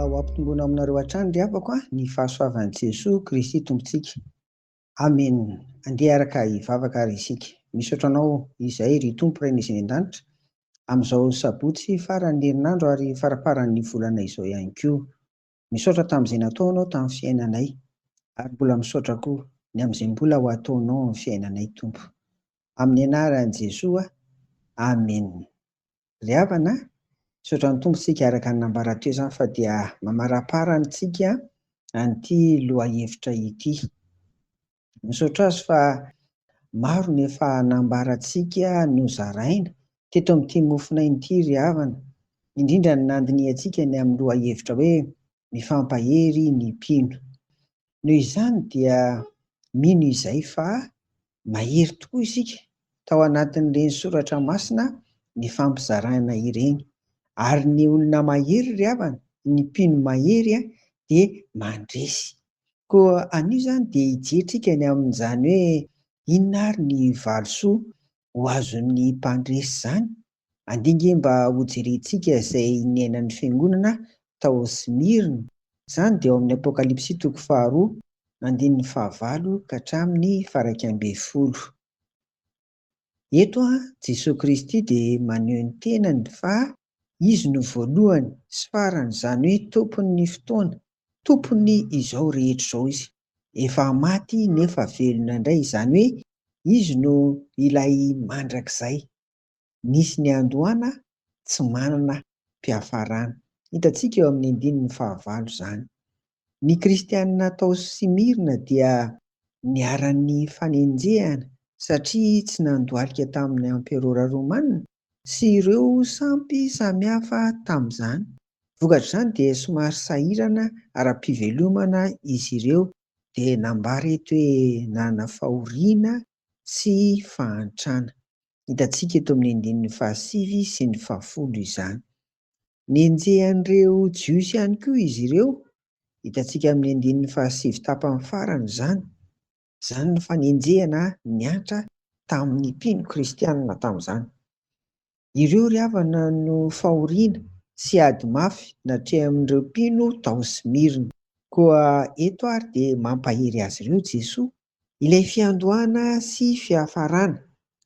ho ampitomboana aminareo hatrany ry havako ny fahasoavan'i Jesoa Kristy Tompontsika. Amen. Andeha araka hivavaka ary isika. Misaotra anao izay ry Tompo Iray izay an-danitra amin'izao sabotsy faran'ny herinandro ary farafaran'ny volana izao ihany koa. Misaotra tamin'izay nataonao tamin'ny fiainanay ary mbola misaotra koa ny amin'izay mbola ho ataonao amin'ny fiainanay Tompo. Amin'ny anaran'i Jesoa. Amen. Ry havana, misaotra ny tompontsika araka ny nambaranteo izany fa dia mamaraparany tsika an'ity lohahevitra ity. Misaotra azy fa maro ny efa nambarantsika nozaraina teto amin'ity mofinainy ity ry havana, indrindra ny nandiniantsika ny amin'ny lohahevitra hoe mifampahery ny mpino. Noho izany dia mino izay fa mahery tokoa isika tao anatin'ireny soratra masina ny fampizarana ireny. Ary ny olona mahery ry havana, ny mpino mahery dia mandresy. Koa anio izany dia hijetrika ny amin'izany hoe inona ary ny valosoa ho azon'ny mpandresy izany. Andinga mba ho jerentsika izay niainan'ny fiangonana tao Smirna. Izany dia ao amin'ny Apokalipsy 2:9 ka hatramin'ny 11. Eto Jesoa Kristy dia maneho ny tenany fa izy no voalohany sy farany, izany hoe tompon'ny fotoana, tompony izao rehetra izao izy. Efa maty nefa velona indray, izany hoe izy no ilay mandrakizay. Nisy ny andohana tsy manana mpiafarana. Hitantsika eo amin'ny 15 izany. Ny kristianina tao Smirna dia niara-ny fanenjehana satria tsy nandohalika tamin'ny amperora romanina sy ireo sampy samihafa tamin'izany. Vokatra izany dia somary sahirana ara-pivelomana izy ireo dia nambara eto hoe nanana fahoriana sy fahantrana. Hitantsika eto amin'ny 15 sy ny 10 izany. Nenjehan'ireo jiosy ihany koa izy ireo. Hitantsika amin'ny 17 tapany farany izany. Izany no fanenjehana niantra tamin'ny mpino kristianina tamin'izany. Ireo ry havana no fahoriana sy ady mafy natrehan'ireo mpino tao Smirna. Koa eto ary dia mampahery azy ireo Jesoa, ilay fiandohana sy fiafarana,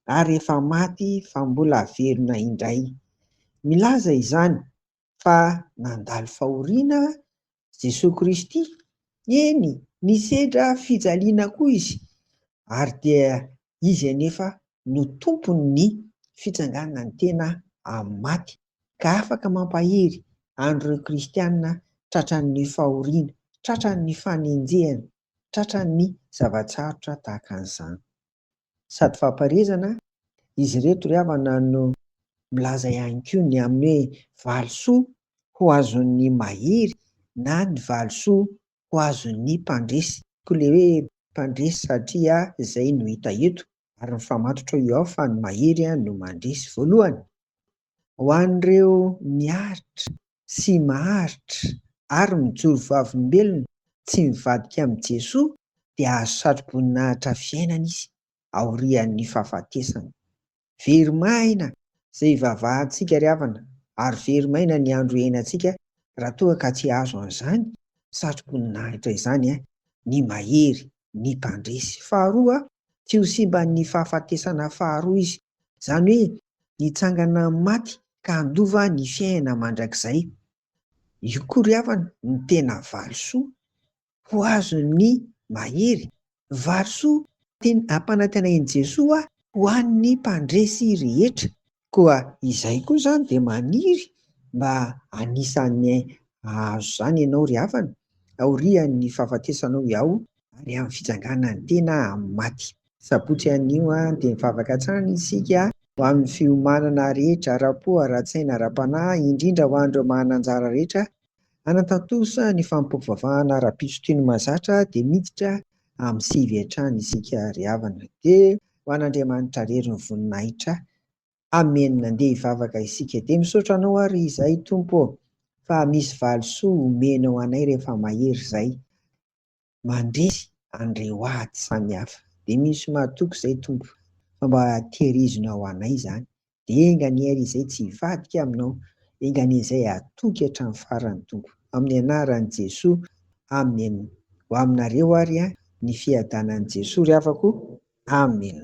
ary efa maty fa mbola velona indray. Milaza izany fa nandalo fahoriana Jesoa Kristy, eny nisedra fijaliana koa izy, ary dia izy anefa no tompon'ny fitsanganana ny tena amin'ny maty, ka afaka mampahery an'ireo kristianina tratran'ny fahoriana, tratran'ny fanenjehana, tratran'ny zavatsarotra tahaka an'izany. Sady famparezana, izy reto ry havana no milaza ihany koa ny amin'ny hoe valosoa ho azon'ny mahery na ny valosoa ho azon'ny mpandresy. Koa ilay hoe mpandresy satria izay no hita eto, ary mifamatotra eo ao fa ny mahery no mandresy. Voalohany, ho an'ireo miaritra sy maharitra ary mijoro vavolombelona tsy mivadika amin'i Jesoa dia azo satroboninahitra fiainana izy aorian'ny fahafatesana. Verimaina izay ivavahantsika ry havana, ary verimaina ny andro iainantsika raha toa ka tsy azo an'izany satroboninahitra izany ny mahery, ny mpandresy. Faharoa, tsy ho simba ny fahafatesana faharoa izy, izany hoe nitsangana maty ka handova ny fiainana mandrakizay. Io koa ry havana ny tena valosoa ho azon'ny mahery, valosoa tena ampanantenain'i Jesoa ho an'ny mpandresy rehetra. Koa izay koa izany dia maniry mba anisan'ny ahazo izany ianao ry havana, aorian'ny fahafatesanao ao ary amin'ny fitsanganana ny tena amin'ny maty. Sabotsy anio dia mivavaka hatrany isika ho amin'ny fiomanana rehetra ara-po, ara-tsaina, ara-panahy, indrindra ho an'ireo manana anjara rehetra, anatantosa ny fampivavahana ara-pisotro ny mahazatra dia miditra amin'ny 9 hatrany isika ry havana. Dia ho an'Andriamanitra rery ny voninahitra. Amen. Andeha hivavaka isika. Dia misaotra anao ary izay Tompo fa misy valosoa omenao anay rehefa mahery izay, mandresy an'ireo ady samihafa. Dia misy mahatoky izay Tompo fa mba tehirizina anay izany. Dia enga ny era izay tsy hivadika aminao, enga ny izay hatoky hatramin'ny farany Tompo. amin'ny anaran'i Jesoa. Amen. Ho aminareo ary ny fiadanan'i Jesoa ry havako. Amen.